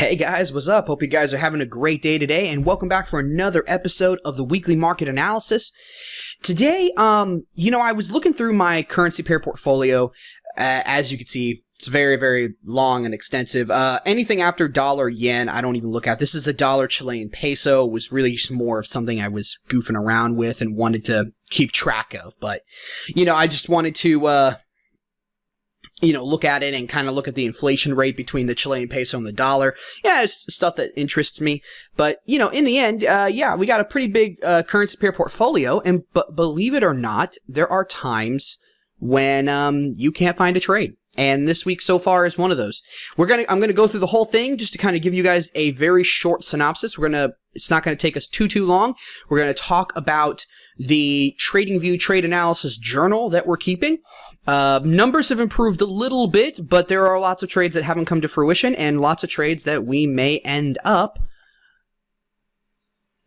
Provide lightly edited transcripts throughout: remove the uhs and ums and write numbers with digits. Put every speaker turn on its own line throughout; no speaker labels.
Hey guys, what's up? Hope you guys are having a great day today, and welcome back for another episode of the Weekly Market Analysis. Today, I was looking through my currency pair portfolio. As you can see, it's very, very long and extensive. Anything after dollar yen, I don't even look at. This is the dollar Chilean peso. It was really just more of something I was goofing around with and wanted to keep track of. But, I just wanted to, look at it and kind of look at the inflation rate between the Chilean peso and the dollar. Yeah, it's stuff that interests me. But, in the end, we got a pretty big currency pair portfolio. But believe it or not, there are times when you can't find a trade. And this week so far is one of those. I'm gonna go through the whole thing just to kind of give you guys a very short synopsis. It's not gonna take us too long. We're gonna talk about the TradingView trade analysis journal that we're keeping. Numbers have improved a little bit, but there are lots of trades that haven't come to fruition and lots of trades that we may end up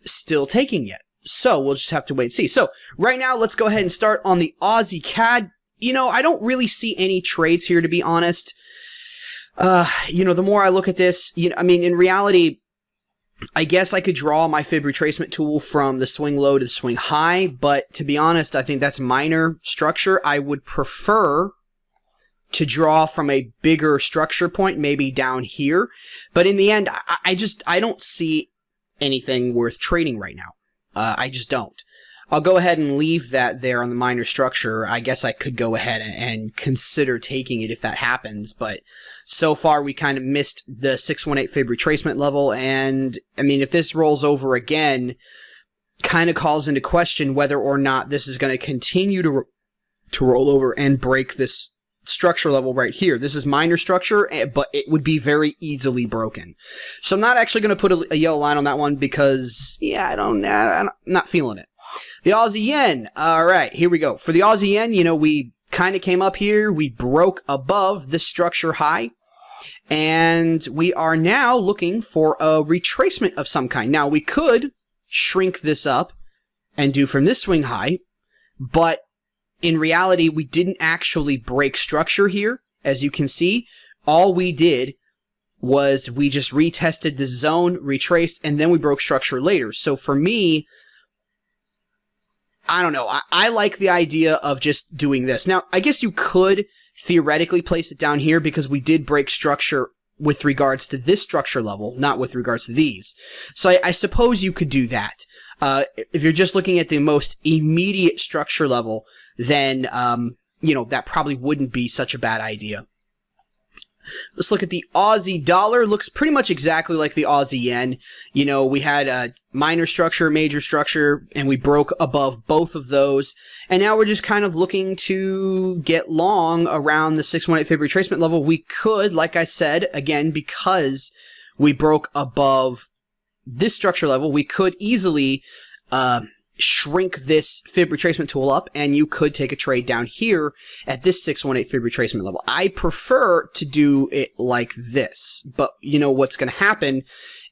still taking yet. So we'll just have to wait and see. So right now, let's go ahead and start on the Aussie Cad. I don't really see any trades here, to be honest. The more I look at this, in reality, I guess I could draw my fib retracement tool from the swing low to the swing high, but to be honest, I think that's minor structure. I would prefer to draw from a bigger structure point, maybe down here. But in the end, I don't see anything worth trading right now. I just don't. I'll go ahead and leave that there on the minor structure. I guess I could go ahead and consider taking it if that happens, but so far we kind of missed the 618 fib retracement level, and if this rolls over again, kind of calls into question whether or not this is going to continue to roll over and break this structure level right here. This is minor structure, but it would be very easily broken. So I'm not actually going to put a yellow line on that one because, I'm not feeling it. The Aussie Yen. All right, here we go. For the Aussie Yen, we kind of came up here. We broke above this structure high. And we are now looking for a retracement of some kind. Now, we could shrink this up and do from this swing high. But in reality, we didn't actually break structure here. As you can see, all we did was we just retested the zone, retraced, and then we broke structure later. So for me, I don't know. I like the idea of just doing this. Now, I guess you could theoretically place it down here because we did break structure with regards to this structure level, not with regards to these. So I suppose you could do that. If you're just looking at the most immediate structure level, then, that probably wouldn't be such a bad idea. Let's look at the Aussie Dollar. Looks pretty much exactly like the Aussie Yen. We had a minor structure, major structure, and we broke above both of those. And now we're just kind of looking to get long around the 618 fib retracement level. We could, like I said, again, because we broke above this structure level, we could easily shrink this fib retracement tool up, and you could take a trade down here at this 618 fib retracement level. I prefer to do it like this, but what's going to happen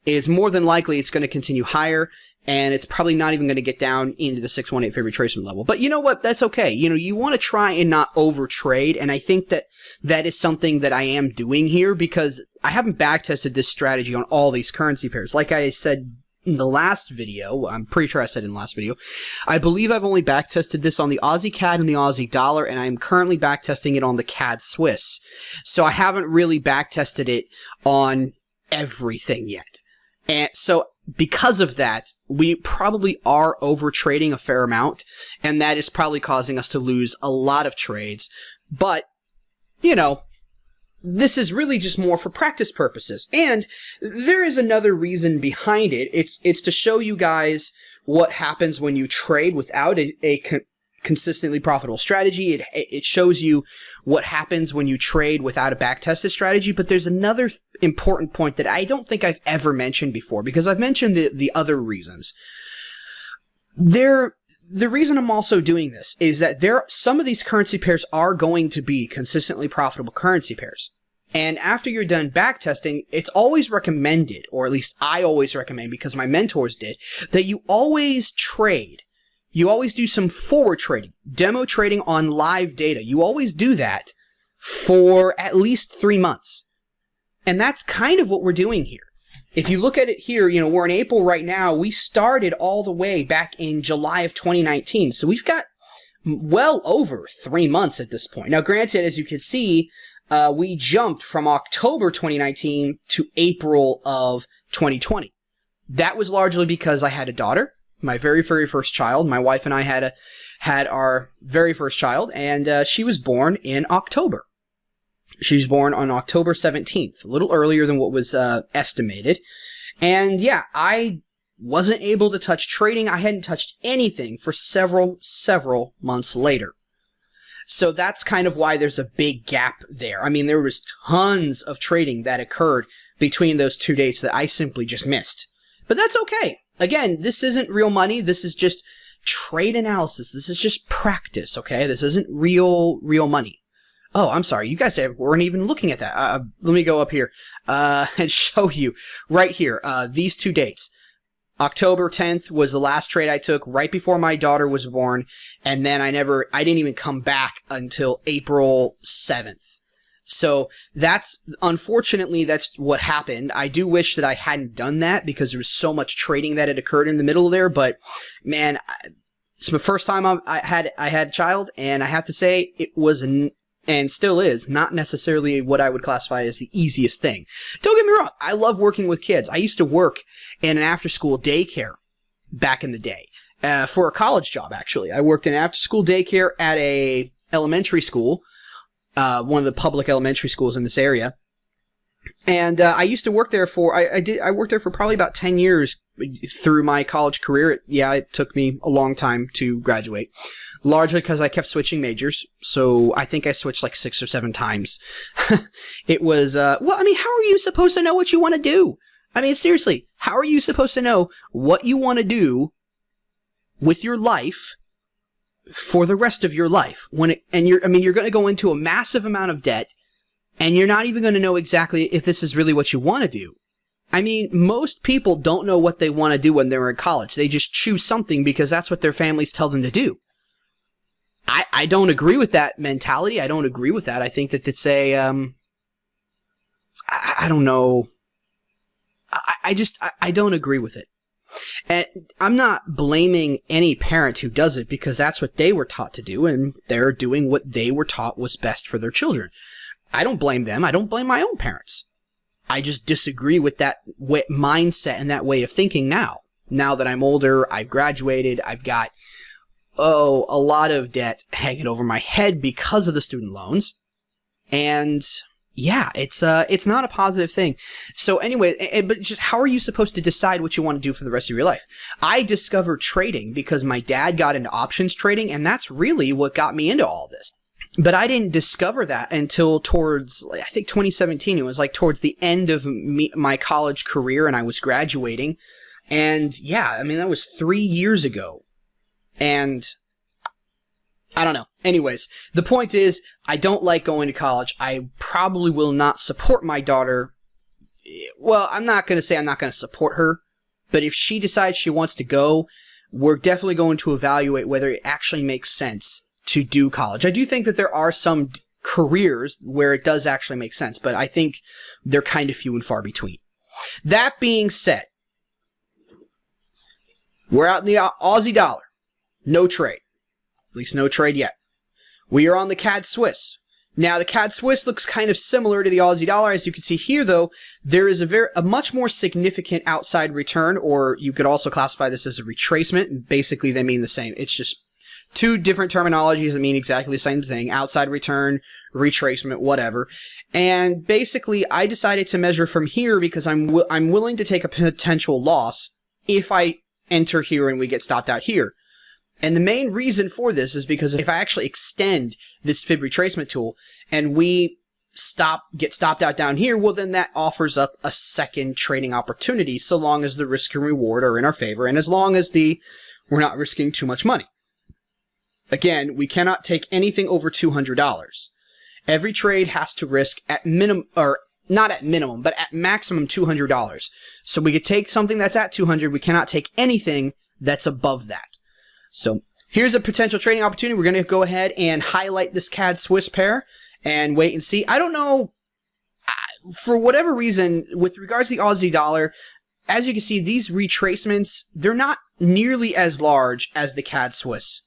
is more than likely it's going to continue higher, and it's probably not even going to get down into the 618 fib retracement level. But you know what? That's okay. You want to try and not over trade, and I think that is something that I am doing here because I haven't backtested this strategy on all these currency pairs. Like I said in the last video, I'm pretty sure I said in the last video, I believe I've only backtested this on the Aussie Cad and the Aussie Dollar, and I'm currently backtesting it on the Cad Swiss. So I haven't really backtested it on everything yet. And so because of that, we probably are over trading a fair amount, and that is probably causing us to lose a lot of trades. But, this is really just more for practice purposes. And there is another reason behind it. It's to show you guys what happens when you trade without a consistently profitable strategy. It shows you what happens when you trade without a back-tested strategy. But there's another important point that I don't think I've ever mentioned before, because I've mentioned the other reasons. The reason I'm also doing this is that some of these currency pairs are going to be consistently profitable currency pairs. And after you're done backtesting, it's always recommended, or at least I always recommend because my mentors did, that you always trade. You always do some forward trading, demo trading on live data. You always do that for at least 3 months. And that's kind of what we're doing here. if you look at it here, we're in April right now. We started all the way back in July of 2019. So we've got well over 3 months at this point. Now, granted, as you can see, we jumped from October 2019 to April of 2020. That was largely because I had a daughter, my very, very first child. My wife and I had our very first child, and she was born in October. She was born on October 17th, a little earlier than what was estimated. And yeah, I wasn't able to touch trading. I hadn't touched anything for several months later. So that's kind of why there's a big gap there. I mean, there was tons of trading that occurred between those 2 dates that I simply just missed. But that's okay. Again, this isn't real money. This is just trade analysis. This is just practice, okay? This isn't real money. Oh, I'm sorry. You guys weren't even looking at that. Let me go up here and show you right here these 2 dates. October 10th was the last trade I took right before my daughter was born, and then I didn't even come back until April 7th. So unfortunately, that's what happened. I do wish that I hadn't done that because there was so much trading that had occurred in the middle there, but man, it's my first time I had a child, and I have to say it was and still is not necessarily what I would classify as the easiest thing. Don't get me wrong, I love working with kids. I used to work in an after-school daycare back in the day for a college job, actually. I worked in after-school daycare at a elementary school, one of the public elementary schools in this area. And I used to work there I worked there for probably about 10 years through my college career. It took me a long time to graduate, largely because I kept switching majors. So I think I switched like 6 or 7 times. It was, how are you supposed to know what you want to do? I mean, seriously, how are you supposed to know what you want to do with your life for the rest of your life? You're going to go into a massive amount of debt, and you're not even going to know exactly if this is really what you want to do. I mean, most people don't know what they want to do when they're in college. They just choose something because that's what their families tell them to do. I don't agree with that mentality. I don't agree with that. I think that it's I don't know. I don't agree with it. And I'm not blaming any parent who does it because that's what they were taught to do, and they're doing what they were taught was best for their children. I don't blame them. I don't blame my own parents. I just disagree with that mindset and that way of thinking now. Now that I'm older, I've graduated, I've got, a lot of debt hanging over my head because of the student loans. And yeah, it's not a positive thing. So anyway, but just how are you supposed to decide what you want to do for the rest of your life? I discovered trading because my dad got into options trading, and that's really what got me into all this. But I didn't discover that until towards, I think, 2017. It was like towards the end of my college career, and I was graduating. And yeah, that was 3 years ago. And I don't know. Anyways, the point is, I don't like going to college. I probably will not support my daughter. Well, I'm not going to say I'm not going to support her, but if she decides she wants to go, we're definitely going to evaluate whether it actually makes sense to do college. I do think that there are some careers where it does actually make sense, but I think they're kind of few and far between. That being said, we're out in the Aussie dollar. No trade. At least no trade yet. We are on the CAD Swiss. Now, the CAD Swiss looks kind of similar to the Aussie dollar. As you can see here, though, there is a much more significant outside return, or you could also classify this as a retracement. Basically, they mean the same. It's just two different terminologies that mean exactly the same thing. Outside return, retracement, whatever. And basically, I decided to measure from here because I'm willing to take a potential loss if I enter here and we get stopped out here. And the main reason for this is because if I actually extend this fib retracement tool and we get stopped out down here, well, then that offers up a second trading opportunity so long as the risk and reward are in our favor and as long as we're not risking too much money. Again, we cannot take anything over $200. Every trade has to risk at minimum, or not at minimum, but at maximum $200. So we could take something that's at 200. We cannot take anything that's above that. So here's a potential trading opportunity. We're going to go ahead and highlight this CAD Swiss pair and wait and see. I don't know. for whatever reason, with regards to the Aussie dollar, as you can see, these retracements, they're not nearly as large as the CAD Swiss.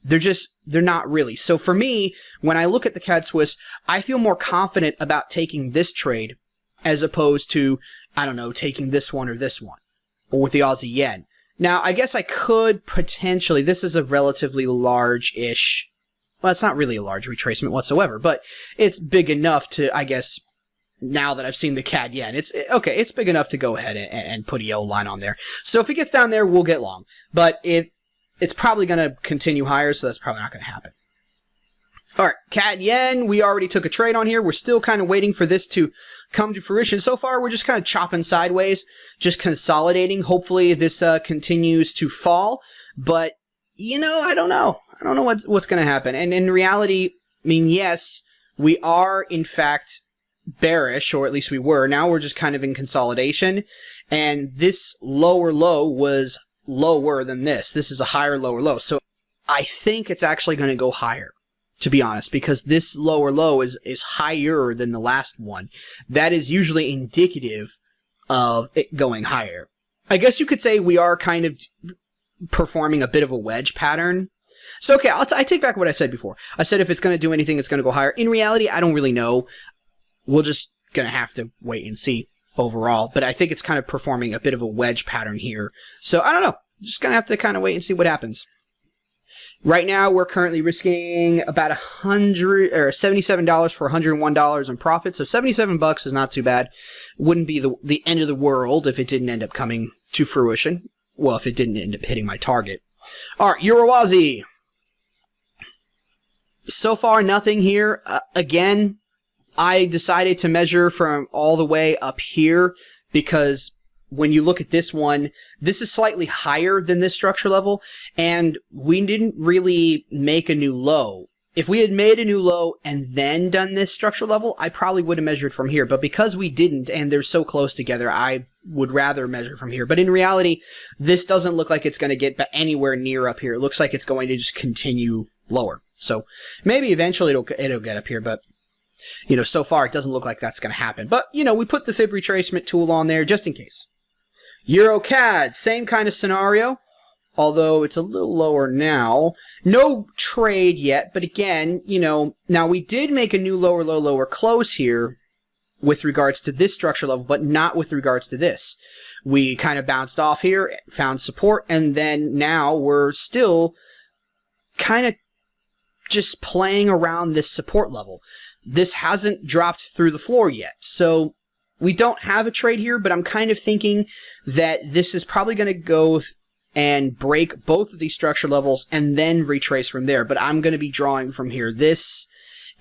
They're not really. So for me, when I look at the CAD Swiss, I feel more confident about taking this trade as opposed to, I don't know, taking this one, or with the Aussie Yen. Now, I guess I could potentially, this is a relatively large-ish, well, it's not really a large retracement whatsoever, but it's big enough to, I guess, now that I've seen the CAD Yen, it's big enough to go ahead and put a yellow line on there. So if it gets down there, we'll get long. But it's probably going to continue higher, so that's probably not going to happen. All right, CAD Yen, we already took a trade on here. We're still kind of waiting for this to come to fruition. So far, we're just kind of chopping sideways, just consolidating. Hopefully, this continues to fall. But, you know, I don't know. I don't know what's going to happen. And in reality, I mean, yes, we are, in fact, bearish, or at least we were. Now we're just kind of in consolidation. And this lower low was lower than this. This is a higher lower low. So I think it's actually going to go higher, to be honest, because this lower low is higher than the last one. That is usually indicative of it going higher. I guess you could say we are kind of performing a bit of a wedge pattern. So, okay, I take back what I said before. I said if it's going to do anything, it's going to go higher. In reality, I don't really know. We're just going to have to wait and see overall. But I think it's kind of performing a bit of a wedge pattern here. So, I don't know. Just going to have to kind of wait and see what happens. Right now, we're currently risking about $77 for $101 in profit. So $77 is not too bad. Wouldn't be the end of the world if it didn't end up coming to fruition. Well, if it didn't end up hitting my target. All right, Euro Aussie. So far, nothing here. Again, I decided to measure from all the way up here because when you look at this one, this is slightly higher than this structure level, and we didn't really make a new low. If we had made a new low and then done this structure level, I probably would have measured from here. But because we didn't, and they're so close together, I would rather measure from here. But in reality, this doesn't look like it's going to get anywhere near up here. It looks like it's going to just continue lower. So maybe eventually it'll get up here, but you know, so far it doesn't look like that's going to happen. But you know, we put the fib retracement tool on there just in case. Euro Cad, same kind of scenario, although it's a little lower now. No trade yet, but again, you know, now we did make a new lower low, lower close here with regards to this structure level, but not with regards to this. We kind of bounced off here, found support, and then now we're still kind of just playing around this support level. This hasn't dropped through the floor yet, so we don't have a trade here, but I'm kind of thinking that this is probably going to go and break both of these structure levels and then retrace from there. But I'm going to be drawing from here. This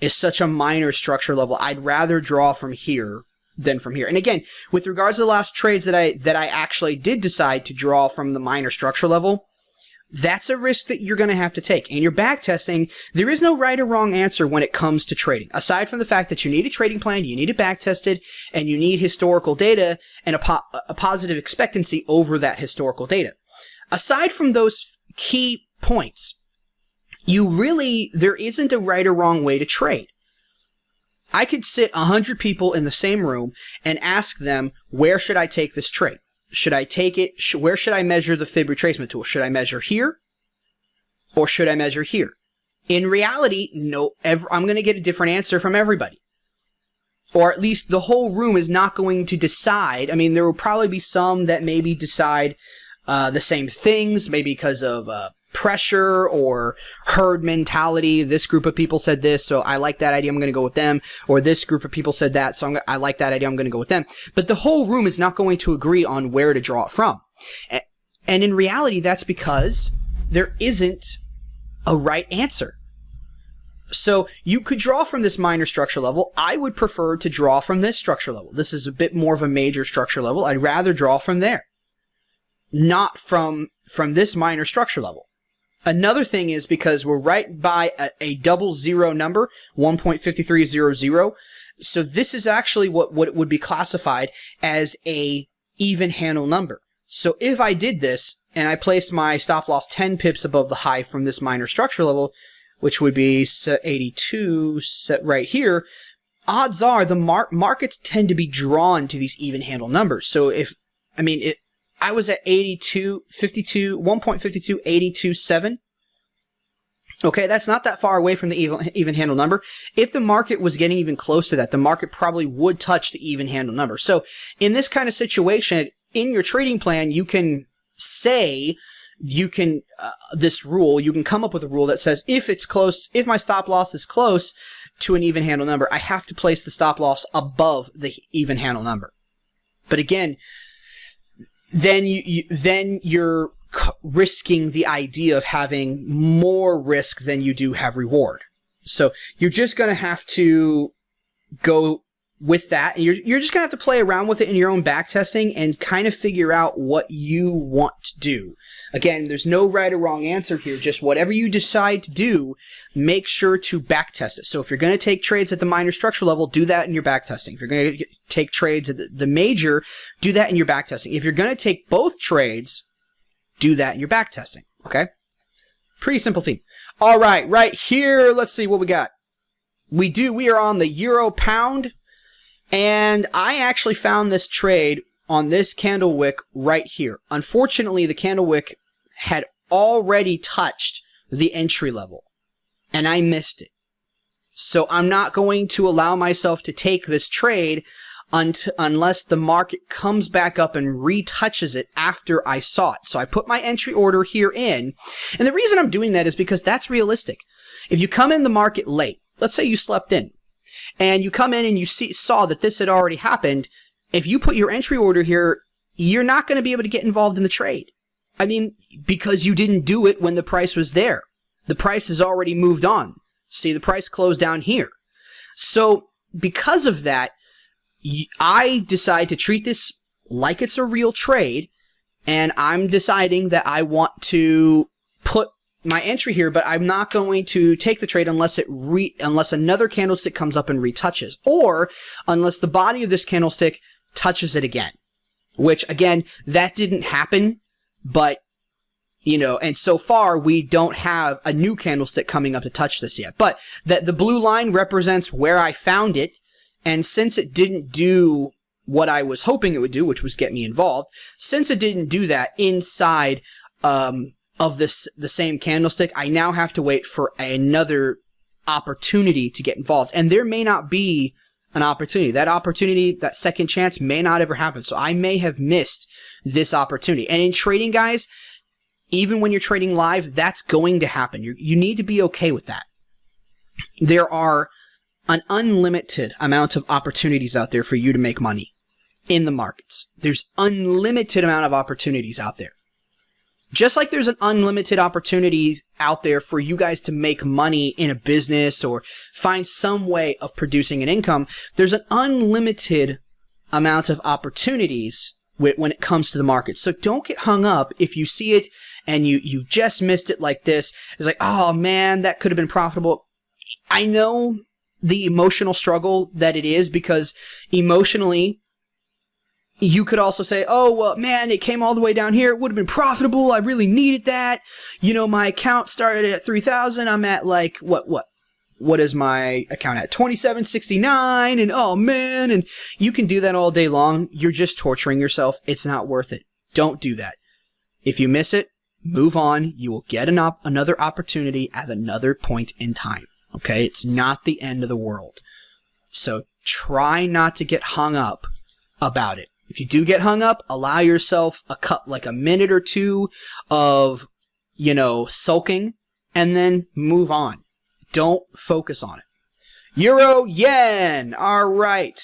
is such a minor structure level. I'd rather draw from here than from here. And again, with regards to the last trades that I actually did decide to draw from the minor structure level, that's a risk that you're going to have to take. And you're back testing. There is no right or wrong answer when it comes to trading. Aside from the fact that you need a trading plan, you need it back tested, and you need historical data and a positive expectancy over that historical data. Aside from those key points, there isn't a right or wrong way to trade. I could sit 100 people in the same room and ask them, where should I take this trade? Should I take it? Where should I measure the fib retracement tool? Should I measure here? Or should I measure here? In reality, no. I'm going to get a different answer from everybody. Or at least the whole room is not going to decide. I mean, there will probably be some that maybe decide the same things, maybe because of pressure or herd mentality. This group of people said this, so I like that idea, I'm going to go with them. Or this group of people said that, so I like that idea, I'm going to go with them. But the whole room is not going to agree on where to draw it from. And in reality, that's because there isn't a right answer. So you could draw from this minor structure level. I would prefer to draw from this structure level. This is a bit more of a major structure level. I'd rather draw from there, not from this minor structure level. Another thing is because we're right by a double zero number, 1.5300. So this is actually what would be classified as a even handle number. So if I did this and I placed my stop loss 10 pips above the high from this minor structure level, which would be 82 set right here, odds are the markets tend to be drawn to these even handle numbers. So I was at 82, 52, 1.52, 82.7. Okay, that's not that far away from the even handle number. If the market was getting even close to that, the market probably would touch the even handle number. So in this kind of situation, in your trading plan, you can say, you can come up with a rule that says if it's close, if my stop loss is close to an even handle number, I have to place the stop loss above the even handle number. But again, then you're risking the idea of having more risk than you do have reward. So you're just going to have to go with that. And you're just going to have to play around with it in your own back testing and kind of figure out what you want to do. Again, there's no right or wrong answer here. Just whatever you decide to do, make sure to back test it. So if you're going to take trades at the minor structure level, do that in your back testing. If you're going to take trades at the major, do that in your back testing. If you're going to take both trades, do that in your back testing. Okay? Pretty simple theme. All right, right here, let's see what we got. We are on the euro pound, and I actually found this trade on this candle wick right here. Unfortunately, the candle wick had already touched the entry level, and I missed it. So I'm not going to allow myself to take this trade unless the market comes back up and retouches it after I saw it. So I put my entry order here in, and the reason I'm doing that is because that's realistic. If you come in the market late, let's say you slept in, and you come in and you saw that this had already happened, if you put your entry order here, you're not going to be able to get involved in the trade. I mean, because you didn't do it when the price was there. The price has already moved on. See, the price closed down here. So because of that, I decide to treat this like it's a real trade, and I'm deciding that I want to put my entry here, but I'm not going to take the trade unless unless another candlestick comes up and retouches, or unless the body of this candlestick touches it again, which again, that didn't happen, but and so far we don't have a new candlestick coming up to touch this yet, but the blue line represents where I found it. And since it didn't do what I was hoping it would do, which was get me involved, since it didn't do that inside of the same candlestick, I now have to wait for another opportunity to get involved. And there may not be an opportunity. That second chance may not ever happen. So I may have missed this opportunity. And in trading, guys, even when you're trading live, that's going to happen. You need to be okay with that. There are an unlimited amount of opportunities out there for you to make money in the markets. There's unlimited amount of opportunities out there. Just like there's an unlimited opportunities out there for you guys to make money in a business or find some way of producing an income, there's an unlimited amount of opportunities when it comes to the market. So don't get hung up if you see it and you just missed it like this. It's like, oh man, that could have been profitable. I know the emotional struggle that it is, because emotionally you could also say, oh, well, man, it came all the way down here. It would have been profitable. I really needed that. My account started at 3,000. I'm at like, what is my account at? 2769. And oh man, and you can do that all day long. You're just torturing yourself. It's not worth it. Don't do that. If you miss it, move on. You will get another opportunity at another point in time. Okay, it's not the end of the world. So try not to get hung up about it. If you do get hung up, allow yourself a minute or two of, sulking, and then move on. Don't focus on it. Euro yen. All right.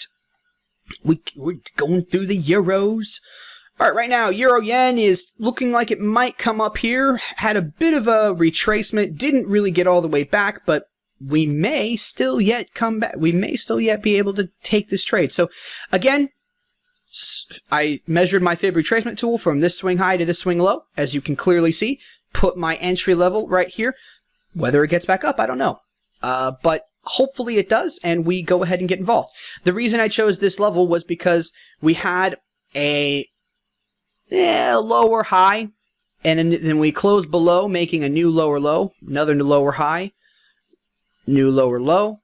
We're going through the euros. All right, right now, euro yen is looking like it might come up here. Had a bit of a retracement. Didn't really get all the way back, but we may still yet come back. We may still yet be able to take this trade. So again, I measured my fib retracement tool from this swing high to this swing low, as you can clearly see. Put my entry level right here. Whether it gets back up, I don't know. But hopefully it does, and we go ahead and get involved. The reason I chose this level was because we had a lower high, and then we closed below, making a new lower low, another new lower high, new lower low,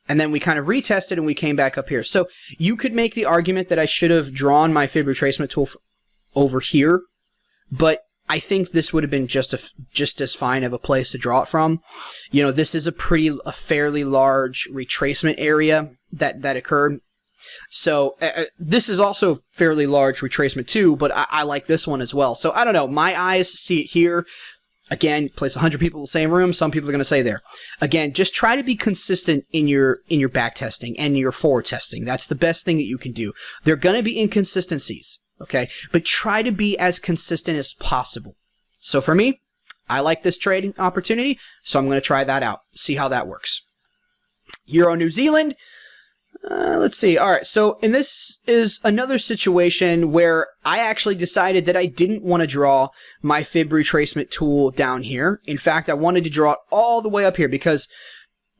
And then we kind of retested and we came back up here. So you could make the argument that I should have drawn my fib retracement tool over here, but I think this would have been just as fine of a place to draw it from. You know, this is a fairly large retracement area that occurred. So this is also a fairly large retracement too, but I like this one as well. So I don't know, my eyes see it here. Again, place 100 people in the same room. Some people are going to say there. Again, just try to be consistent in your back testing and your forward testing. That's the best thing that you can do. There are going to be inconsistencies, okay? But try to be as consistent as possible. So for me, I like this trading opportunity, so I'm going to try that out. See how that works. Euro New Zealand. Let's see. All right. So, and this is another situation where I actually decided that I didn't want to draw my fib retracement tool down here. In fact, I wanted to draw it all the way up here because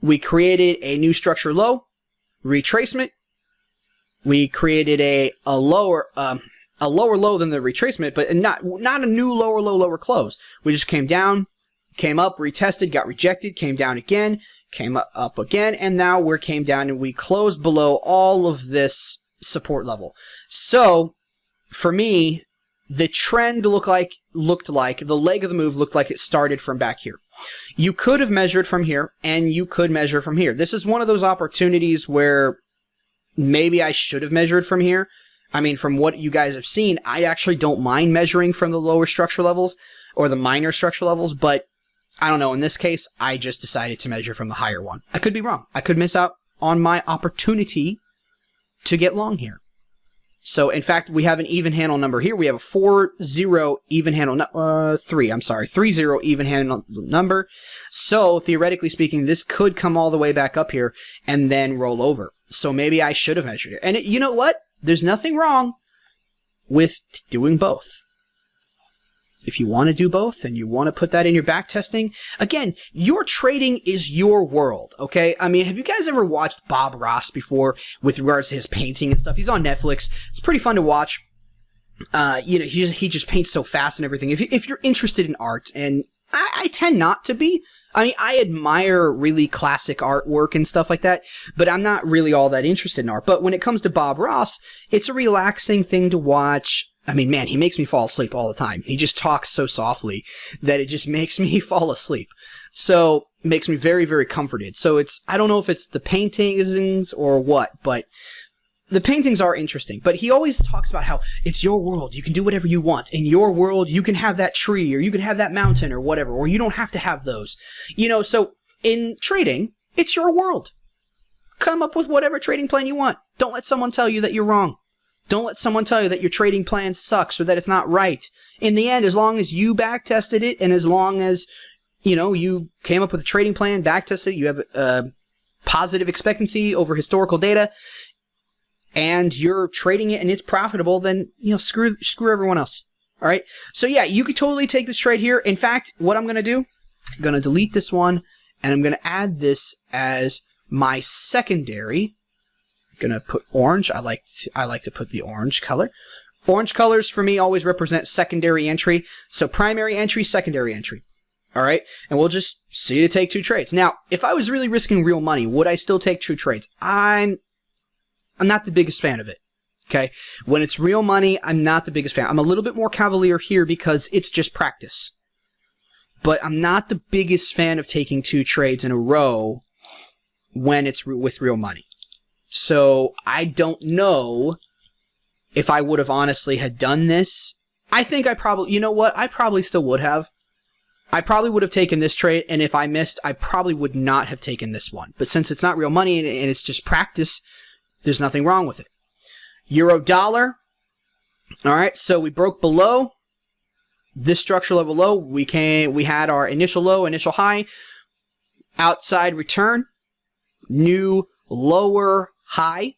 we created a new structure low, retracement. We created a lower low than the retracement, but not a new lower close. We just came down, came up, retested, got rejected, came down again, came up again, and now we came down and we closed below all of this support level. So for me, the trend looked like the leg of the move looked like it started from back here. You could have measured from here, and you could measure from here. This is one of those opportunities where maybe I should have measured from here. I mean, from what you guys have seen, I actually don't mind measuring from the lower structure levels or the minor structure levels, but I don't know. In this case, I just decided to measure from the higher one. I could be wrong. I could miss out on my opportunity to get long here. So, in fact, we have an even handle number here. We have a 4-0 even handle, 3-0 even handle number. So, theoretically speaking, this could come all the way back up here and then roll over. So, maybe I should have measured it. And you know what? There's nothing wrong with doing both. If you want to do both and you want to put that in your back testing, again, your trading is your world, okay? I mean, have you guys ever watched Bob Ross before with regards to his painting and stuff? He's on Netflix. It's pretty fun to watch. You know, he just paints so fast and everything. If you're interested in art, and I tend not to be. I mean, I admire really classic artwork and stuff like that, but I'm not really all that interested in art. But when it comes to Bob Ross, it's a relaxing thing to watch. I mean, man, he makes me fall asleep all the time. He just talks so softly that it just makes me fall asleep. So, it makes me very, very comforted. So, I don't know if it's the paintings or what, but the paintings are interesting. But he always talks about how it's your world. You can do whatever you want. In your world, you can have that tree, or you can have that mountain, or whatever, or you don't have to have those. You know, so in trading, it's your world. Come up with whatever trading plan you want. Don't let someone tell you that you're wrong. Don't let someone tell you that your trading plan sucks or that it's not right. In the end, as long as you back tested it, and as long as, you know, you came up with a trading plan, back tested it, you have a positive expectancy over historical data, and you're trading it and it's profitable, then, you know, screw everyone else. All right. So yeah, you could totally take this trade here. In fact, what I'm going to do, I'm going to delete this one, and I'm going to add this as my secondary. Going to put orange. I like to put the orange color. Orange colors for me always represent secondary entry. So primary entry, secondary entry. All right, and we'll just see to take two trades. Now, if I was really risking real money, would I still take two trades? I'm not the biggest fan of it. Okay, when it's real money, I'm not the biggest fan. I'm a little bit more cavalier here because it's just practice. But I'm not the biggest fan of taking two trades in a row when it's with real money. So I don't know if I would have honestly had done this. I think I probably, you know what? I probably still would have. I probably would have taken this trade, and if I missed, I probably would not have taken this one. But since it's not real money and it's just practice, there's nothing wrong with it. Euro dollar. All right, so we broke below this structure level low. We had our initial low, initial high, outside return, new lower high,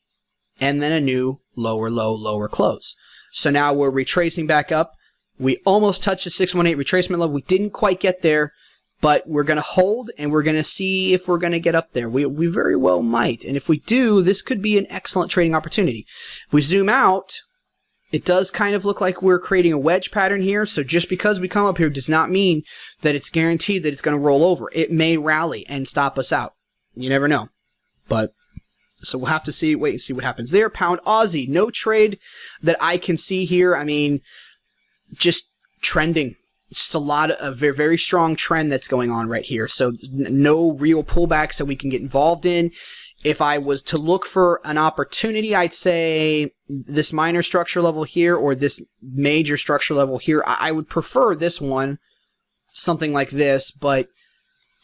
and then a new lower low, lower close. So now we're retracing back up. We almost touched the 618 retracement level. We didn't quite get there, but we're going to hold, and we're going to see if we're going to get up there. We very well might. And if we do, this could be an excellent trading opportunity. If we zoom out, it does kind of look like we're creating a wedge pattern here. So just because we come up here does not mean that it's guaranteed that it's going to roll over. It may rally and stop us out. You never know. But So we'll have to wait and see what happens there. Pound Aussie, no trade that I can see here. I mean, just trending. Just a very, very strong trend that's going on right here. So no real pullbacks that we can get involved in. If I was to look for an opportunity, I'd say this minor structure level here or this major structure level here. I would prefer this one, something like this. But,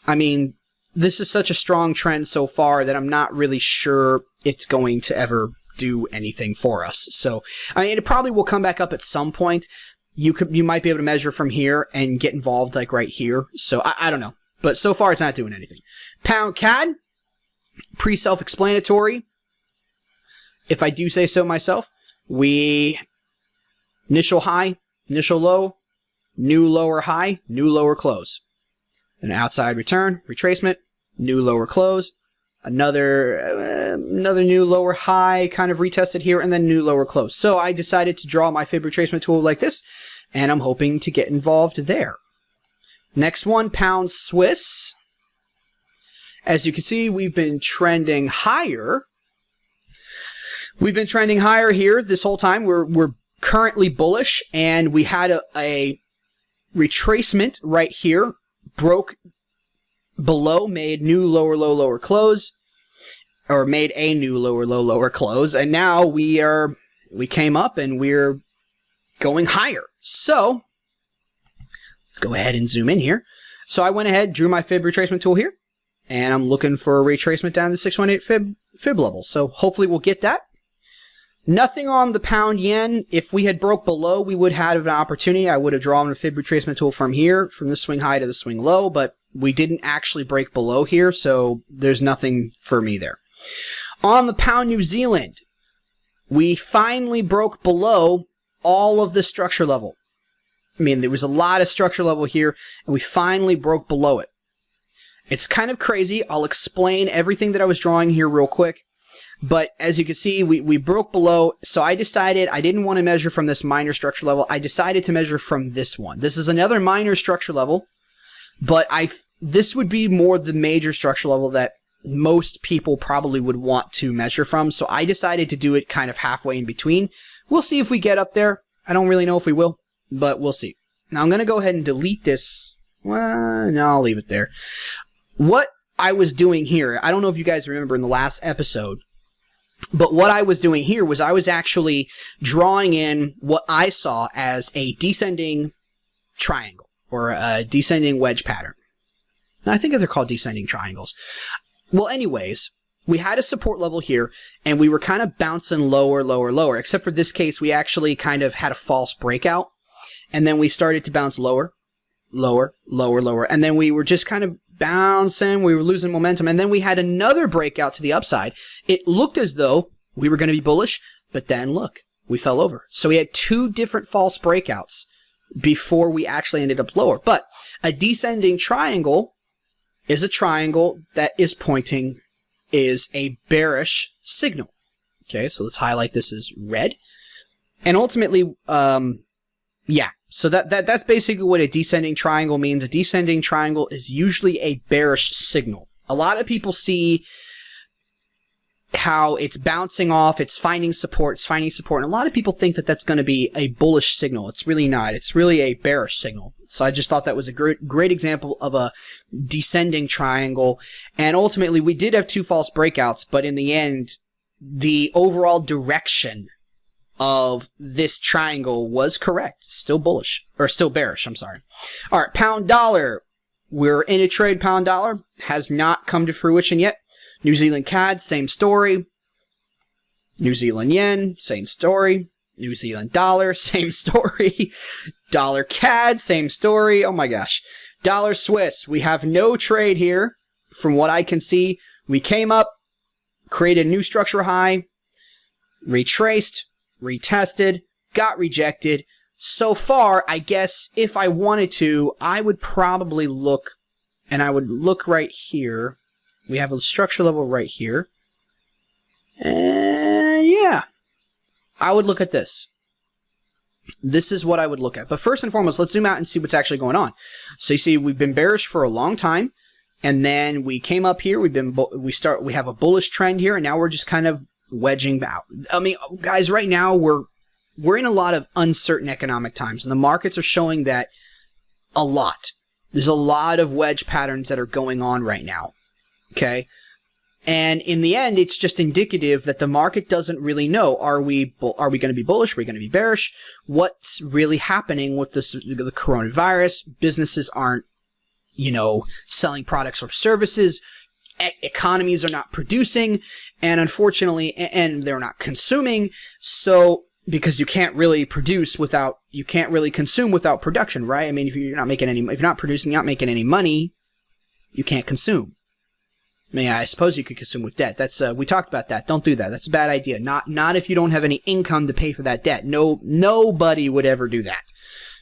I mean, this is such a strong trend so far that I'm not really sure it's going to ever do anything for us. So, I mean, it probably will come back up at some point. You might be able to measure from here and get involved like right here. So, I don't know. But so far, it's not doing anything. Pound CAD, pretty self-explanatory. If I do say so myself, initial high, initial low, new lower high, new lower close. An outside return, retracement, new lower close, another new lower high, kind of retested here, and then new lower close. So I decided to draw my fib retracement tool like this, and I'm hoping to get involved there. Next one, pound Swiss. As you can see, we've been trending higher. We've been trending higher here this whole time. We're currently bullish, and we had a retracement right here. Broke below, made new lower low lower close, or made a new lower low lower close, and now we came up and we're going higher. So let's go ahead and zoom in here. So I went ahead, drew my fib retracement tool here, and I'm looking for a retracement down to 618 fib level. So hopefully we'll get that. Nothing on the pound yen. If we had broke below, we would have an opportunity. I would have drawn a fib retracement tool from here, from the swing high to the swing low, but we didn't actually break below here, so there's nothing for me there. On the pound New Zealand, we finally broke below all of the structure level. I mean, there was a lot of structure level here, and we finally broke below it. It's kind of crazy. I'll explain everything that I was drawing here real quick. But as you can see, we broke below, so I decided I didn't want to measure from this minor structure level. I decided to measure from this one. This is another minor structure level, but this would be more the major structure level that most people probably would want to measure from, so I decided to do it kind of halfway in between. We'll see if we get up there. I don't really know if we will, but we'll see. Now I'm going to go ahead and delete this. Well, no, I'll leave it there. What I was doing here, I don't know if you guys remember in the last episode, but what I was doing here was I was actually drawing in what I saw as a descending triangle or a descending wedge pattern. And I think they're called descending triangles. Well, anyways, we had a support level here, and we were kind of bouncing lower, lower, lower. Except for this case, we actually kind of had a false breakout, and then we started to bounce lower, lower, lower, lower, and then we were just kind of bouncing, we were losing momentum, and then we had another breakout to the upside. It looked as though we were going to be bullish, but then look, we fell over. So we had two different false breakouts before we actually ended up lower. But a descending triangle is a triangle that is a bearish signal. Okay, so let's highlight this as red. And ultimately, yeah, so that's basically what a descending triangle means. A descending triangle is usually a bearish signal. A lot of people see how it's bouncing off, it's finding support, and a lot of people think that that's going to be a bullish signal. It's really not. It's really a bearish signal. So I just thought that was a great example of a descending triangle. And ultimately, we did have two false breakouts, but in the end, the overall direction of this triangle was correct. Still bullish, or still bearish, I'm sorry. All right, pound dollar. We're in a trade. Pound dollar has not come to fruition yet. New Zealand Cad, same story. New Zealand Yen, same story. New Zealand Dollar, same story. Dollar Cad, same story. Oh my gosh. Dollar Swiss, we have no trade here. From what I can see, we came up, created a new structure high, retraced, retested, got rejected. So far, I guess if I wanted to, I would probably look, and I would look right here. We have a structure level right here. And yeah, I would look at this. This is what I would look at. But first and foremost, let's zoom out and see what's actually going on. So you see, we've been bearish for a long time. And then we came up here. We have a bullish trend here, and now we're just kind of wedging out. I mean, guys, right now we're in a lot of uncertain economic times, and the markets are showing that a lot. There's a lot of wedge patterns that are going on right now. Okay. And in the end, it's just indicative that the market doesn't really know. Are we going to be bullish? Are we going to be bearish? What's really happening with the coronavirus? Businesses aren't, selling products or services. Economies are not producing, and unfortunately, and they're not consuming. So, because you can't really you can't really consume without production, right? I mean, if you're not producing, you're not making any money, you can't consume. I mean, I suppose you could consume with debt. That's we talked about that. Don't do that. That's a bad idea. Not if you don't have any income to pay for that debt. No, nobody would ever do that,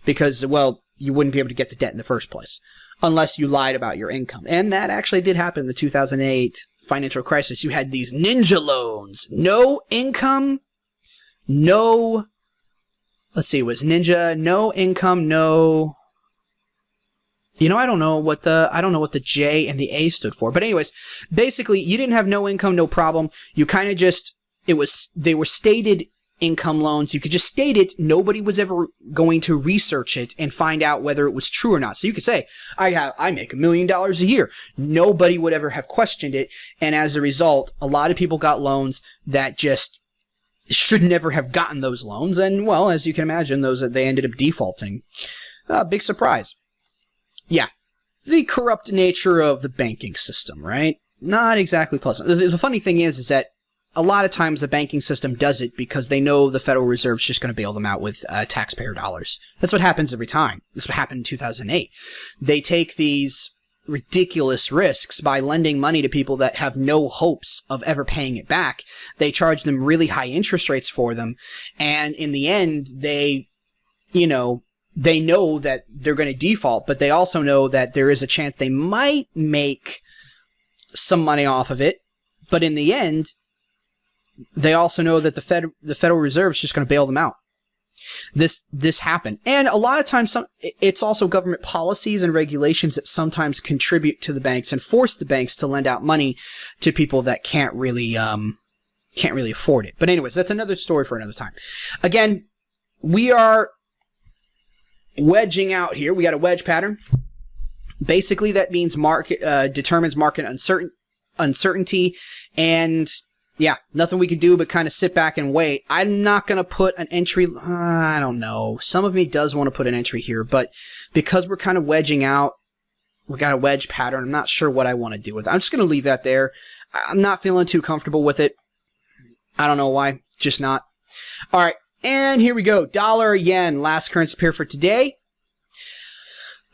because, well, you wouldn't be able to get the debt in the first place unless you lied about your income. And that actually did happen in the 2008 financial crisis. You had these ninja loans, no income, no. Let's see, it was ninja, no income, no. I don't know what the J and the A stood for. But anyways, basically, you didn't have no income, no problem. You kind of just, they were stated income loans. You could just state it. Nobody was ever going to research it and find out whether it was true or not. So you could say, I make $1 million a year. Nobody would ever have questioned it. And as a result, a lot of people got loans that just should never have gotten those loans. And, well, as you can imagine, they ended up defaulting. Big surprise. Yeah, the corrupt nature of the banking system, right? Not exactly pleasant. The funny thing is that a lot of times the banking system does it because they know the Federal Reserve's just going to bail them out with taxpayer dollars. That's what happens every time. That's what happened in 2008. They take these ridiculous risks by lending money to people that have no hopes of ever paying it back. They charge them really high interest rates for them, and in the end, they know that they're going to default, but they also know that there is a chance they might make some money off of it. But in the end, they also know that the Federal Reserve is just going to bail them out. This happened. And a lot of times, it's also government policies and regulations that sometimes contribute to the banks and force the banks to lend out money to people that can't really afford it. But anyways, that's another story for another time. Again, we are wedging out here. We got a wedge pattern. Basically, that means market determines market uncertainty, and yeah, nothing we can do but kind of sit back and wait. I'm not going to put an entry. I don't know. Some of me does want to put an entry here, but because we're kind of wedging out, we got a wedge pattern. I'm not sure what I want to do with it. I'm just going to leave that there. I'm not feeling too comfortable with it. I don't know why. Just not. All right. And here we go. Dollar, yen, last currency pair for today.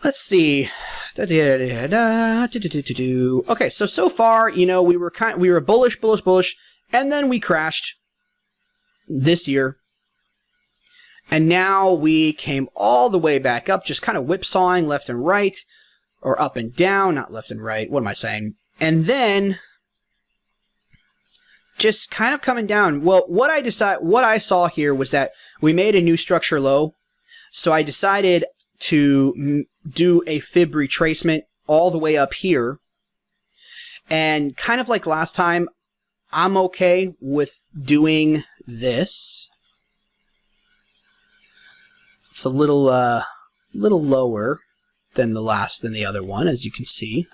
Let's see. Okay, so far, we were bullish, and then we crashed this year. And now we came all the way back up, just kind of whipsawing left and right, or up and down, not left and right. What am I saying? And then just kind of coming down. Well, what I saw here was that we made a new structure low. So I decided to do a fib retracement all the way up here. And kind of like last time, I'm okay with doing this. It's a little lower than the other one, as you can see.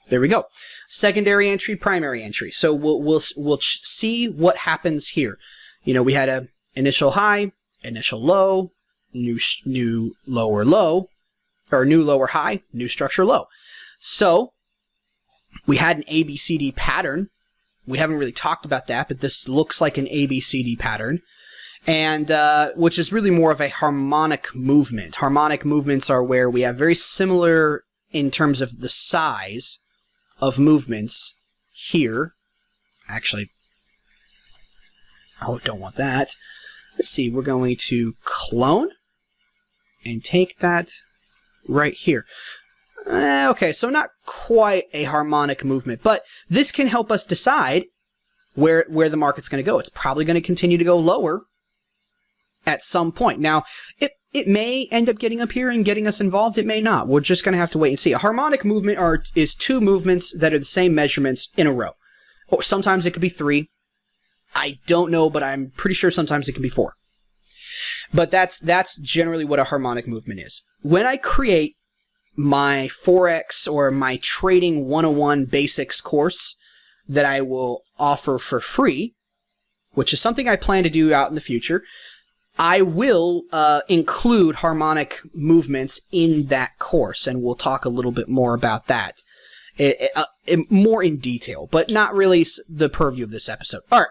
There we go. Secondary entry, primary entry. So we'll see what happens here. We had a initial high, initial low, new lower low, or new lower high, new structure low. So we had an ABCD pattern. We haven't really talked about that, but this looks like an ABCD pattern, and which is really more of a harmonic movement. Harmonic movements are where we have very similar in terms of the size of movements here. Actually, oh, don't want that. Let's see, we're going to clone and take that right here. Okay, so not quite a harmonic movement, but this can help us decide where the market's going to go. It's probably going to continue to go lower at some point. Now, it may end up getting up here and getting us involved. It may not. We're just going to have to wait and see. A harmonic movement is two movements that are the same measurements in a row. Or sometimes it could be 3. I don't know, but I'm pretty sure sometimes it can be 4. But that's generally what a harmonic movement is. When I create my Forex or my Trading 101 Basics course that I will offer for free, which is something I plan to do out in the future, I will include harmonic movements in that course, and we'll talk a little bit more about that more in detail, but not really the purview of this episode. All right.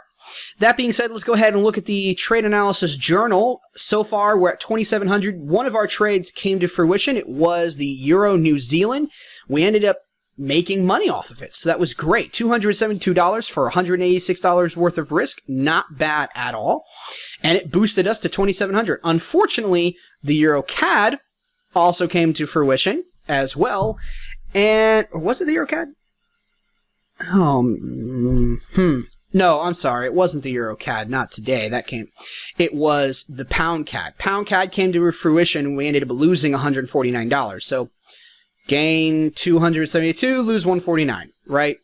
That being said, let's go ahead and look at the Trade Analysis Journal. So far, we're at 2,700. One of our trades came to fruition. It was the Euro New Zealand. We ended up making money off of it, so that was great. $272 for $186 worth of risk. Not bad at all. And it boosted us to 2,700. Unfortunately, the Euro Cad also came to fruition as well. And was it the Euro Cad? No, I'm sorry. It wasn't the Euro Cad. Not today. It was the Pound Cad. Pound Cad came to fruition, and we ended up losing $149. So, gain 272, lose 149, right?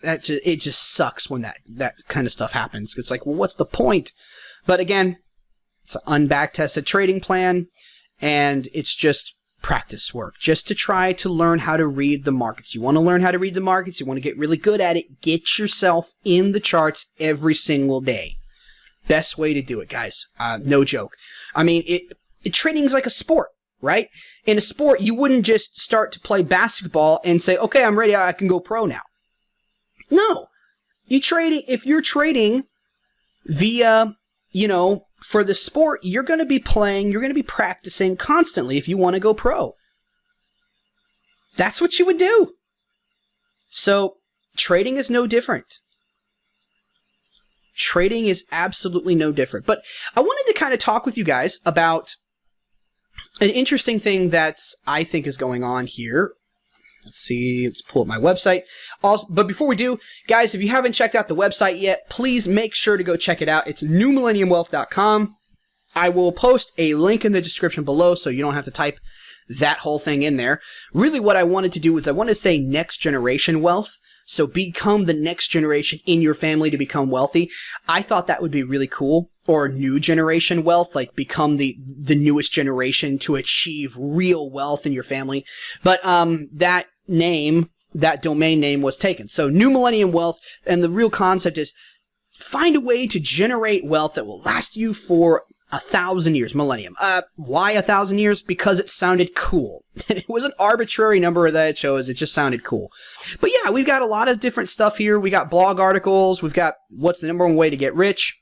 It just sucks when that kind of stuff happens. It's like, well, what's the point? But again, it's an unback-tested trading plan, and it's just practice work, just to try to learn how to read the markets. You want to learn how to read the markets, you want to get really good at it, get yourself in the charts every single day. Best way to do it, guys. No joke. I mean, trading is like a sport, right? In a sport, you wouldn't just start to play basketball and say, okay, I'm ready, I can go pro now. No. If you're trading via, for the sport, you're going to be playing, you're going to be practicing constantly if you want to go pro. That's what you would do. So, trading is no different. Trading is absolutely no different. But I wanted to kind of talk with you guys about an interesting thing that I think is going on here. Let's see, let's pull up my website. But before we do, guys, if you haven't checked out the website yet, please make sure to go check it out. It's newmillenniumwealth.com. I will post a link in the description below so you don't have to type that whole thing in there. Really what I wanted to do was I wanted to say next generation wealth. So become the next generation in your family to become wealthy. I thought that would be really cool. Or new generation wealth, like become the newest generation to achieve real wealth in your family. But that domain name was taken. So New Millennium Wealth, and the real concept is find a way to generate wealth that will last you for 1,000 years, millennium. Why 1,000 years? Because it sounded cool. It was an arbitrary number that it chose. It just sounded cool. But yeah, we've got a lot of different stuff here. We got blog articles. We've got what's the number one way to get rich.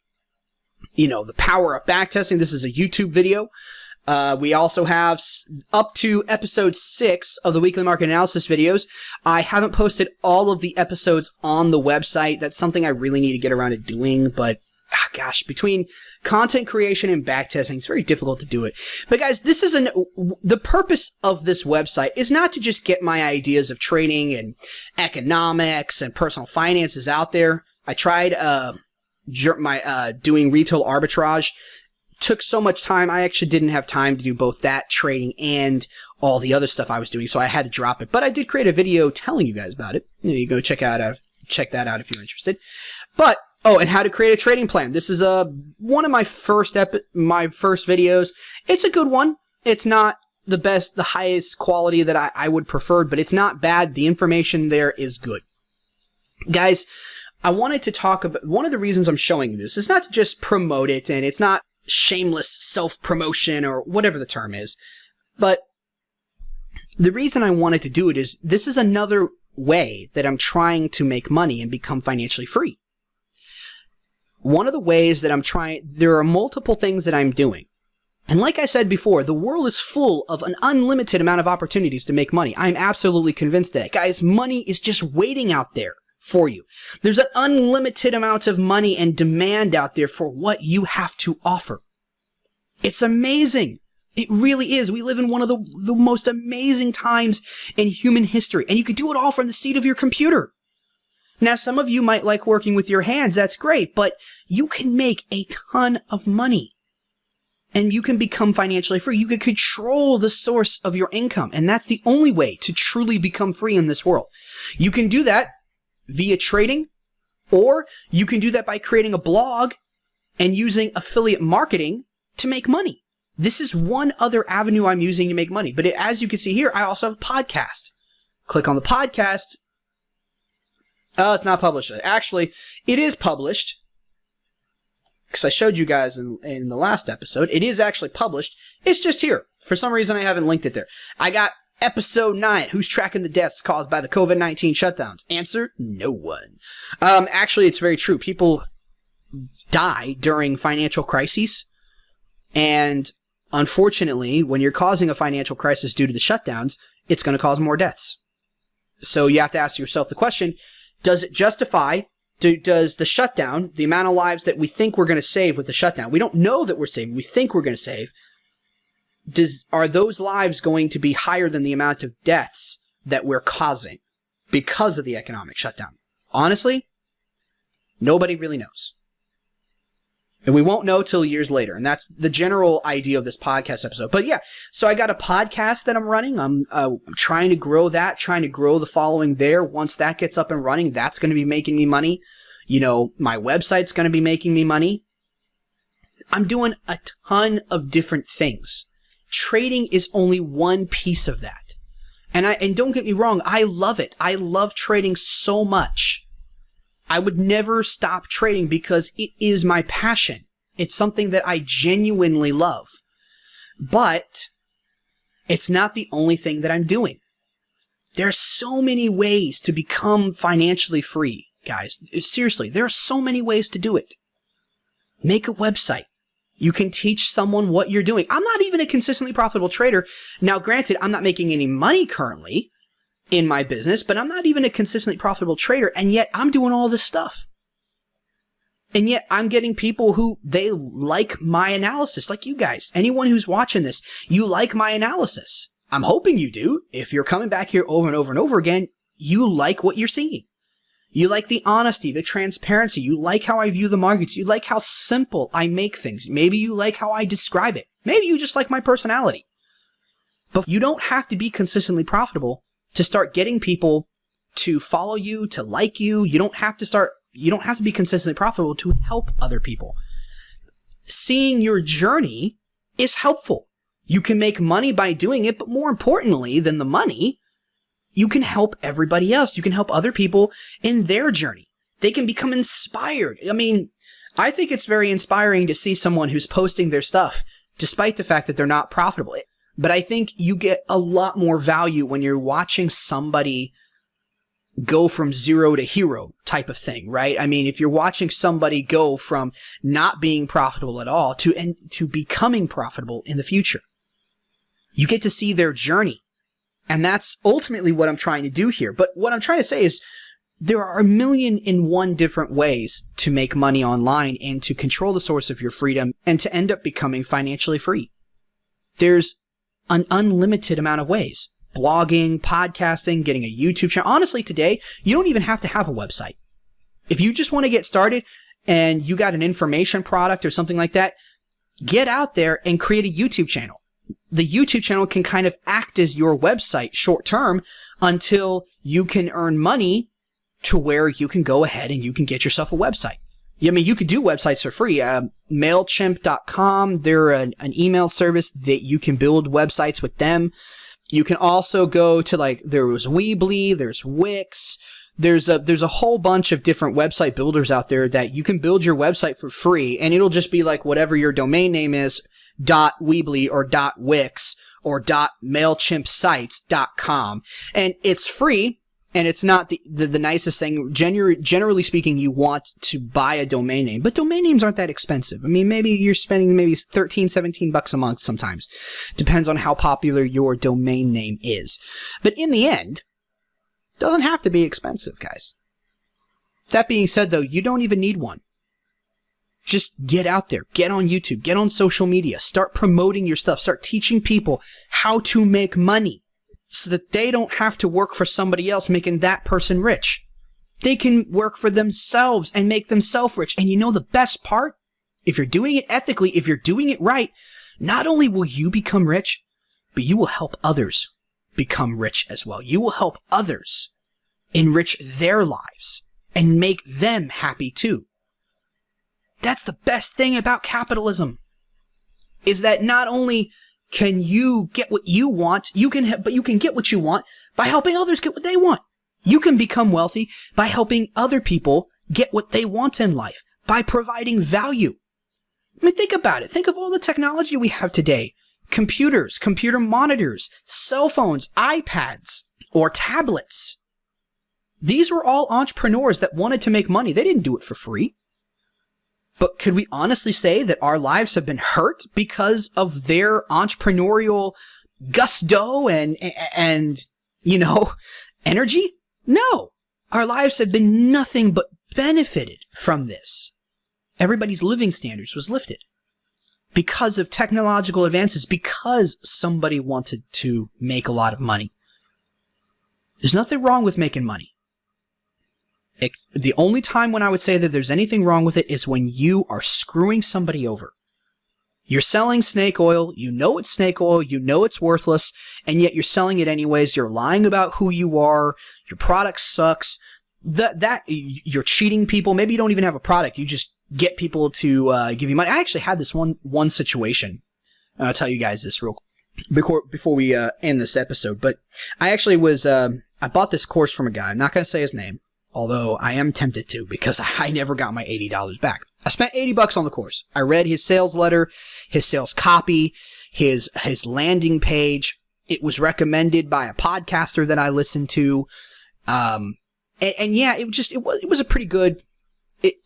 The power of backtesting. This is a YouTube video. We also have up to episode 6 of the weekly market analysis videos. I haven't posted all of the episodes on the website. That's something I really need to get around to doing, but gosh, between content creation and backtesting, it's very difficult to do it. But guys, the purpose of this website is not to just get my ideas of trading and economics and personal finances out there. I tried doing retail arbitrage. Took so much time. I actually didn't have time to do both that trading and all the other stuff I was doing, so I had to drop it. But I did create a video telling you guys about it. You go check that out if you're interested. But and how to create a trading plan. This is one of my first videos. It's a good one. It's not the best, the highest quality that I would prefer, but it's not bad. The information there is good. Guys, I wanted to talk about one of the reasons I'm showing you this is not to just promote it, and it's not shameless self-promotion or whatever the term is, but the reason I wanted to do it is this is another way that I'm trying to make money and become financially free. One of the ways that there are multiple things that I'm doing. And like I said before, the world is full of an unlimited amount of opportunities to make money. I'm absolutely convinced that. Guys, money is just waiting out there for you. There's an unlimited amount of money and demand out there for what you have to offer. It's amazing. It really is. We live in one of the most amazing times in human history, and you can do it all from the seat of your computer. Now, some of you might like working with your hands. That's great, but you can make a ton of money. and you can become financially free. You can control the source of your income. And that's the only way to truly become free in this world. You can do that via trading, or you can do that by creating a blog and using affiliate marketing to make money. This is one other avenue I'm using to make money. But as you can see here, I also have a podcast. Click on the podcast. Oh, it's not published. Actually, it is published, because I showed you guys in the last episode. It is actually published. It's just here. For some reason, I haven't linked it there. I got episode 9. Who's tracking the deaths caused by the COVID-19 shutdowns? Answer, no one. Actually, it's very true. People die during financial crises. And unfortunately, when you're causing a financial crisis due to the shutdowns, it's going to cause more deaths. So you have to ask yourself the question, does it justify, does the shutdown, the amount of lives that we think we're going to save with the shutdown, we don't know that we're saving, we think we're going to save, are those lives going to be higher than the amount of deaths that we're causing because of the economic shutdown? Honestly, nobody really knows. And we won't know till years later. And that's the general idea of this podcast episode. But yeah, so I got a podcast that I'm running. I'm trying to grow that, trying to grow the following there. Once that gets up and running, that's going to be making me money. You know, my website's going to be making me money. I'm doing a ton of different things. Trading is only one piece of that. And don't get me wrong, I love it. I love trading so much. I would never stop trading because it is my passion. It's something that I genuinely love. But it's not the only thing that I'm doing. There are so many ways to become financially free, guys. Seriously, there are so many ways to do it. Make a website. You can teach someone what you're doing. I'm not even a consistently profitable trader. Now, granted, I'm not making any money currently in my business, but I'm not even a consistently profitable trader, and yet I'm doing all this stuff. And yet I'm getting people who, they like my analysis, like you guys. Anyone who's watching this, you like my analysis. I'm hoping you do. If you're coming back here over and over and over again, you like what you're seeing. You like the honesty, the transparency. You like how I view the markets. You like how simple I make things. Maybe you like how I describe it. Maybe you just like my personality. But you don't have to be consistently profitable to start getting people to follow you, to like you. You don't have to be consistently profitable to help other people. Seeing your journey is helpful. You can make money by doing it, but more importantly than the money, you can help everybody else. You can help other people in their journey. They can become inspired. I mean, I think it's very inspiring to see someone who's posting their stuff despite the fact that they're not profitable. But I think you get a lot more value when you're watching somebody go from zero to hero type of thing, right? I mean, if you're watching somebody go from not being profitable at all to becoming profitable in the future, you get to see their journey. And that's ultimately what I'm trying to do here. But what I'm trying to say is there are 1,000,001 different ways to make money online and to control the source of your freedom and to end up becoming financially free. There's an unlimited amount of ways. Blogging, podcasting, getting a YouTube channel. Honestly, today, you don't even have to have a website. If you just want to get started and you got an information product or something like that, get out there and create a YouTube channel. The YouTube channel can kind of act as your website short term until you can earn money to where you can go ahead and you can get yourself a website. I mean, you could do websites for free. MailChimp.com, they're an email service that you can build websites with them. You can also go to there was Weebly, there's Wix. There's a whole bunch of different website builders out there that you can build your website for free, and it'll just be like whatever your domain name is, .weebly or .wix or .mailchimpsites.com. And it's free. And it's not the nicest thing. Generally speaking, you want to buy a domain name, but domain names aren't that expensive. I mean, maybe you're spending maybe $13, $17 a month sometimes. Depends on how popular your domain name is. But in the end, it doesn't have to be expensive, guys. That being said, though, you don't even need one. Just get out there, get on YouTube, get on social media, start promoting your stuff, start teaching people how to make money, so that they don't have to work for somebody else making that person rich. They can work for themselves and make themselves rich. And you know the best part? If you're doing it ethically, if you're doing it right, not only will you become rich, but you will help others become rich as well. You will help others enrich their lives and make them happy too. That's the best thing about capitalism, is that not only can you get what you want, but you can get what you want by helping others get what they want. You can become wealthy by helping other people get what they want in life, by providing value. I mean, think about it. Think of all the technology we have today. Computers, computer monitors, cell phones, iPads, or tablets. These were all entrepreneurs that wanted to make money. They didn't do it for free. But could we honestly say that our lives have been hurt because of their entrepreneurial gusto and energy? No. Our lives have been nothing but benefited from this. Everybody's living standards was lifted because of technological advances, because somebody wanted to make a lot of money. There's nothing wrong with making money. The only time when I would say that there's anything wrong with it is when you are screwing somebody over. You're selling snake oil, you know it's snake oil, you know it's worthless, and yet you're selling it anyways. You're lying about who you are, your product sucks, you're cheating people. Maybe you don't even have a product, you just get people to give you money. I actually had this one situation. I'll tell you guys this real quick before we end this episode, but I actually I bought this course from a guy. I'm not going to say his name, although I am tempted to, because I never got my $80 back. I spent $80 on the course. I read his sales letter, his sales copy, his landing page. It was recommended by a podcaster that I listened to. And yeah, it was a pretty good,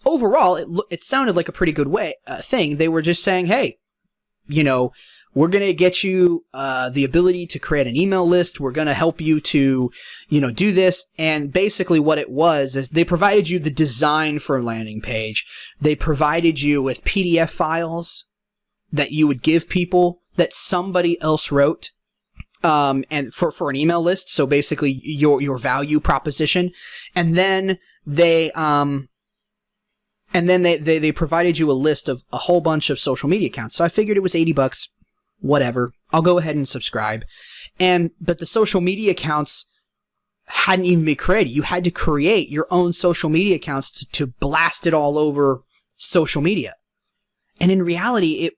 overall, it sounded like a pretty good thing. They were just saying, hey, we're going to get you the ability to create an email list. We're going to help you to, do this. And basically what it was is they provided you the design for a landing page. They provided you with PDF files that you would give people that somebody else wrote, and for an email list. So basically your value proposition. And then they provided you a list of a whole bunch of social media accounts. So I figured it was $80. Whatever, I'll go ahead and subscribe. But the social media accounts hadn't even been created. You had to create your own social media accounts to blast it all over social media. And in reality,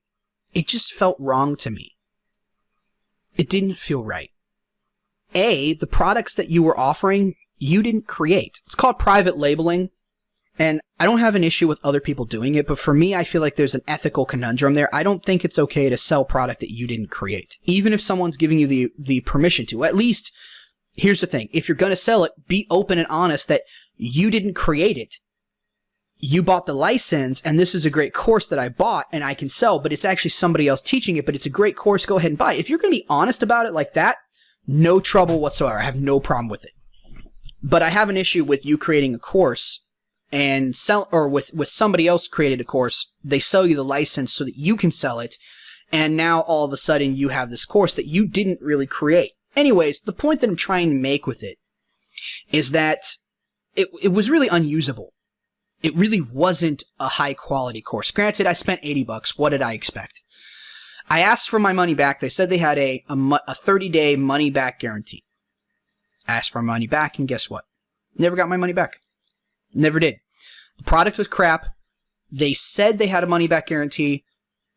it just felt wrong to me. It didn't feel right. The products that you were offering, you didn't create. It's called private labeling. And I don't have an issue with other people doing it, but for me, I feel like there's an ethical conundrum there. I don't think it's okay to sell product that you didn't create, even if someone's giving you the permission to. At least, here's the thing. If you're going to sell it, be open and honest that you didn't create it. You bought the license, and this is a great course that I bought and I can sell, but it's actually somebody else teaching it, but it's a great course. Go ahead and buy it. If you're going to be honest about it like that, no trouble whatsoever. I have no problem with it. But I have an issue with you creating a course and with somebody else created a course, they sell you the license so that you can sell it, and now all of a sudden you have this course that you didn't really create. Anyways, the point that I'm trying to make with it is that it was really unusable. It really wasn't a high quality course. Granted, I spent $80. What did I expect? I asked for my money back. They said they had a 30-day money back guarantee. I asked for my money back, and guess what? Never got my money back. Never did. The product was crap. They said they had a money back guarantee,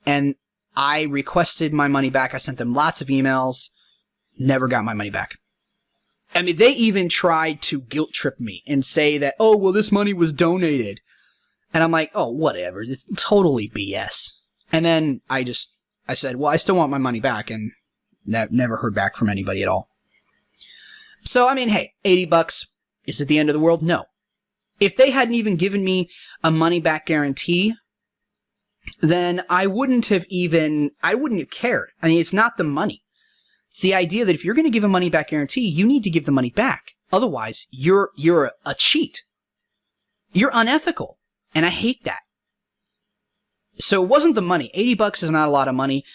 and I requested my money back. I sent them lots of emails. Never got my money back. I mean, they even tried to guilt trip me and say that, oh, well, this money was donated. And I'm like, oh, whatever. It's totally BS. And then I said, well, I still want my money back, and never heard back from anybody at all. So, I mean, hey, $80. Is it the end of the world? No. If they hadn't even given me a money-back guarantee, then I wouldn't have cared. I mean, it's not the money. It's the idea that if you're going to give a money-back guarantee, you need to give the money back. Otherwise, you're a cheat. You're unethical. And I hate that. So it wasn't the money. $80 is not a lot of money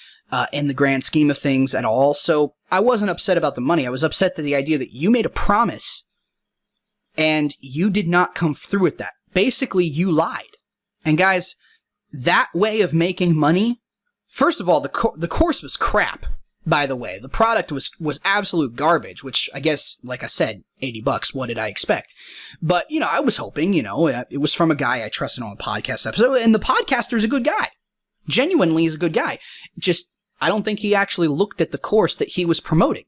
in the grand scheme of things at all. So I wasn't upset about the money. I was upset at the idea that you made a promise and you did not come through with that. Basically, you lied. And guys, that way of making money First of all, the course was crap, by the way. The product was absolute garbage, which I guess, like I said, $80. What did I expect? But, I was hoping, it was from a guy I trusted on a podcast episode, and the podcaster is a good guy. Genuinely is a good guy. Just, I don't think he actually looked at the course that he was promoting.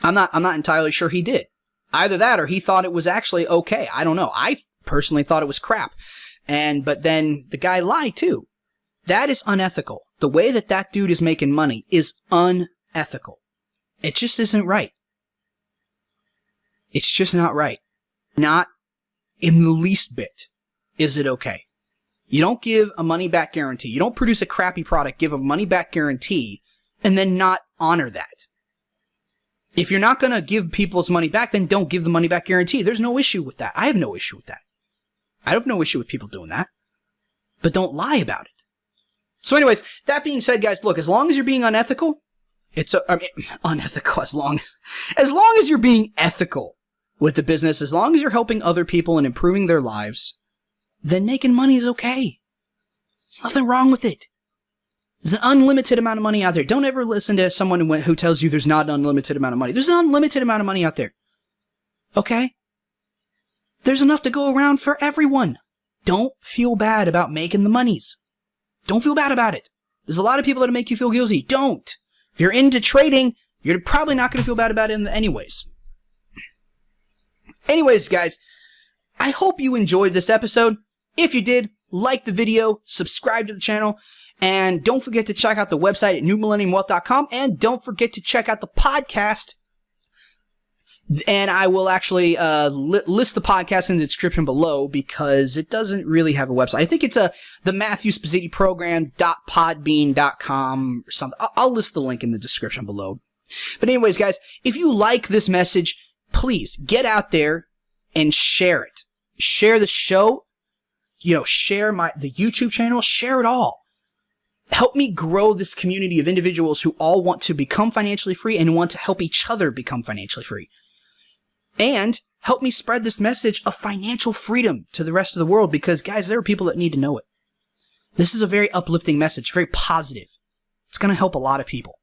I'm not entirely sure he did. Either that or he thought it was actually okay. I don't know. I personally thought it was crap. But then the guy lied too. That is unethical. The way that dude is making money is unethical. It just isn't right. It's just not right. Not in the least bit is it okay. You don't give a money-back guarantee. You don't produce a crappy product, give a money-back guarantee, and then not honor that. If you're not going to give people's money back, then don't give the money-back guarantee. There's no issue with that. I have no issue with that. I have no issue with people doing that. But don't lie about it. So anyways, that being said, guys, look, as long as you're being unethical, unethical, as long as you're being ethical with the business, as long as you're helping other people and improving their lives, then making money is okay. There's nothing wrong with it. There's an unlimited amount of money out there. Don't ever listen to someone who tells you there's not an unlimited amount of money. There's an unlimited amount of money out there. Okay? There's enough to go around for everyone. Don't feel bad about making the monies. Don't feel bad about it. There's a lot of people that'll make you feel guilty. Don't. If you're into trading, you're probably not going to feel bad about it anyways. Anyways, guys, I hope you enjoyed this episode. If you did, like the video, subscribe to the channel, and don't forget to check out the website at newmillenniumwealth.com, and don't forget to check out the podcast. And I will actually list the podcast in the description below because it doesn't really have a website. I think it's the Matthew Spazzini program.podbean.com or something. I'll list the link in the description below. But anyways, guys, if you like this message, please get out there and share it. Share the show. Share the YouTube channel. Share it all. Help me grow this community of individuals who all want to become financially free and want to help each other become financially free. And help me spread this message of financial freedom to the rest of the world because, guys, there are people that need to know it. This is a very uplifting message, very positive. It's going to help a lot of people.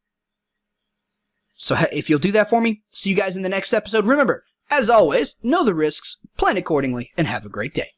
So if you'll do that for me, see you guys in the next episode. Remember, as always, know the risks, plan accordingly, and have a great day.